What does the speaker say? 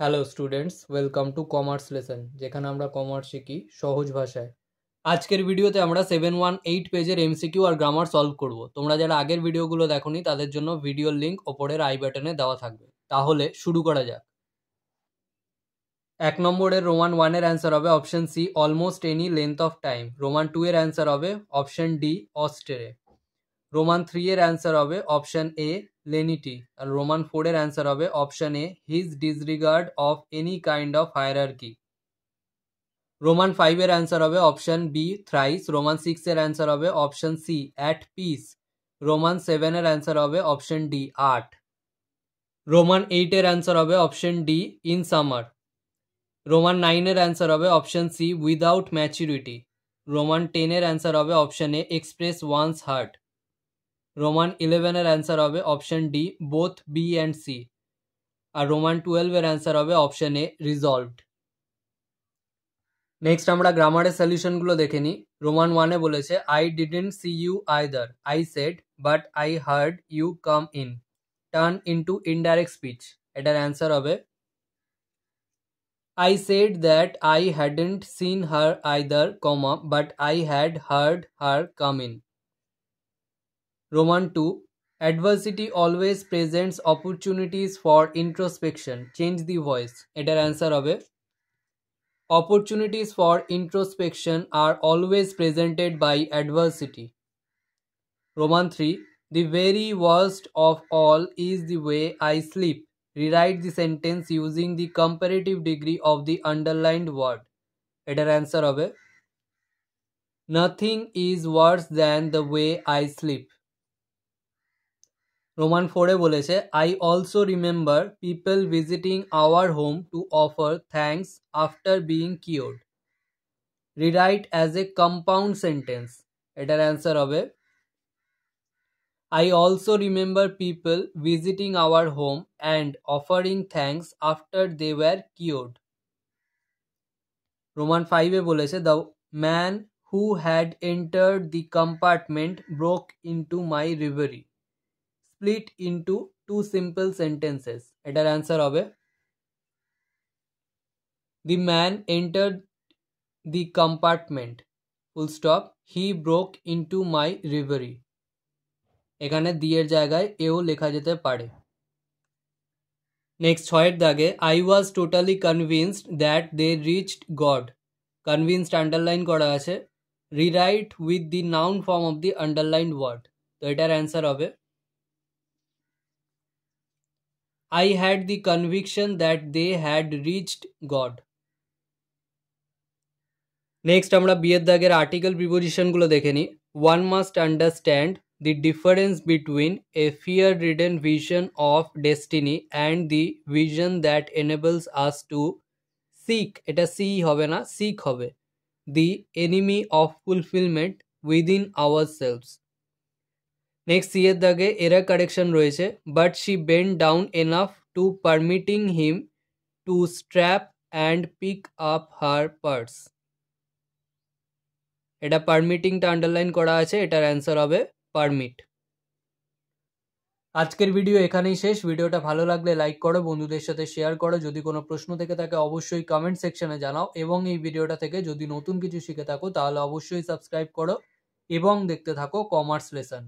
Hello students, welcome to commerce lesson, যেখানে আমরা commerce শিখি সহজ ভাষায়। আজকের ভিডিওতে আমরা 718 পেজের এমসিকিউ আর গ্রামার সলভ করব। তোমরা যারা আগের ভিডিওগুলো দেখোনি তাদের জন্য ভিডিওর লিঙ্ক ওপরের আই বাটনে দেওয়া থাকবে। তাহলে শুরু করা যাক। 1 নম্বরের রোমান 1 এর অ্যান্সার হবে option C almost any length of time. Roman 2 এর অ্যান্সার হবে অপশন ডি অস্টেরে। রোমান 3 এর অ্যান্সার হবে অপশন এ লেনিটি। আর রোমান 4 এর অ্যান্সার হবে option A his disregard of any kind of hierarchy. Roman 5 এর অ্যান্সার হবে অপশন বি থ্রাইস। রোমান 6 এর answer হবে option C at peace. Roman 7 এর অ্যান্সার হবে অপশন ডি 8। রোমান 8 এর অ্যান্সার হবে option D in summer. Roman 9 এর answer হবে option C without maturity. Roman 10 এর অ্যান্সার হবে option A express one's heart. Roman 11 এর অ্যান্সার হবে option D both B and C. আর রোমান 12 এর অ্যান্সার হবে অপশন এ রিজলভড। নেক্সট আমরা গ্রামারের সলিউশনগুলো দেখে নিই। রোমান 1 এ বলেছে I didn't see you either, I said but I heard you come in. Turn into indirect speech. এটার অ্যান্সার হবে I said that I hadn't seen her either, but I had heard her come in. Roman 2. Adversity always presents opportunities for introspection. Change the voice. এটার answer হবে opportunities for introspection are always presented by adversity. Roman 3. The very worst of all is the way I sleep. Rewrite the sentence using the comparative degree of the underlined word. এটার answer হবে Nothing is worse than the way I sleep. Roman 4 এ বলেছে I also remember people visiting our home to offer thanks after being cured. Rewrite as a compound sentence. এটার answer হবে I also remember people visiting our home and offering thanks after they were cured. Roman 5 এ বলেছে the man who had entered the compartment broke into my reverie. Split into two simple sentences. এটার answer হবে The man entered the compartment, full stop, he broke into my reverie. এখানে দি এর জায়গায় এও লেখা যেতে পারে। নেক্সট 6 এর দাগে I was totally convinced that they reached God. Convinced underline করা আছে। Rewrite with the noun form of the underlined word. তো এটার অ্যান্সার হবে I had the conviction that they had reached God. Next আমরা B এর দাগের article প্রিপোজিশনগুলো দেখে নিই। One must understand the difference between a fear-ridden vision of destiny and the vision that enables us to seek, এটা see হবে না, seek হবে, the enemy of fulfillment within ourselves. Next C এর দাগে এরর কারেকশন রয়েছে but she bent down enough to permitting him to strap and pick up her purse. এটা পারমিটিংটা underline করা আছে, এটার অ্যান্সার হবে পারমিট। আজকের ভিডিও এখানেই শেষ। ভিডিওটা ভালো লাগলে লাইক করো, বন্ধুদের সাথে শেয়ার করো। যদি কোনো প্রশ্ন থেকে থাকে অবশ্যই কমেন্ট সেকশনে জানাও এবং এই ভিডিওটা থেকে যদি নতুন কিছু শিখে থাকো তাহলে অবশ্যই সাবস্ক্রাইব করো এবং দেখতে থাকো কমার্স লেসন।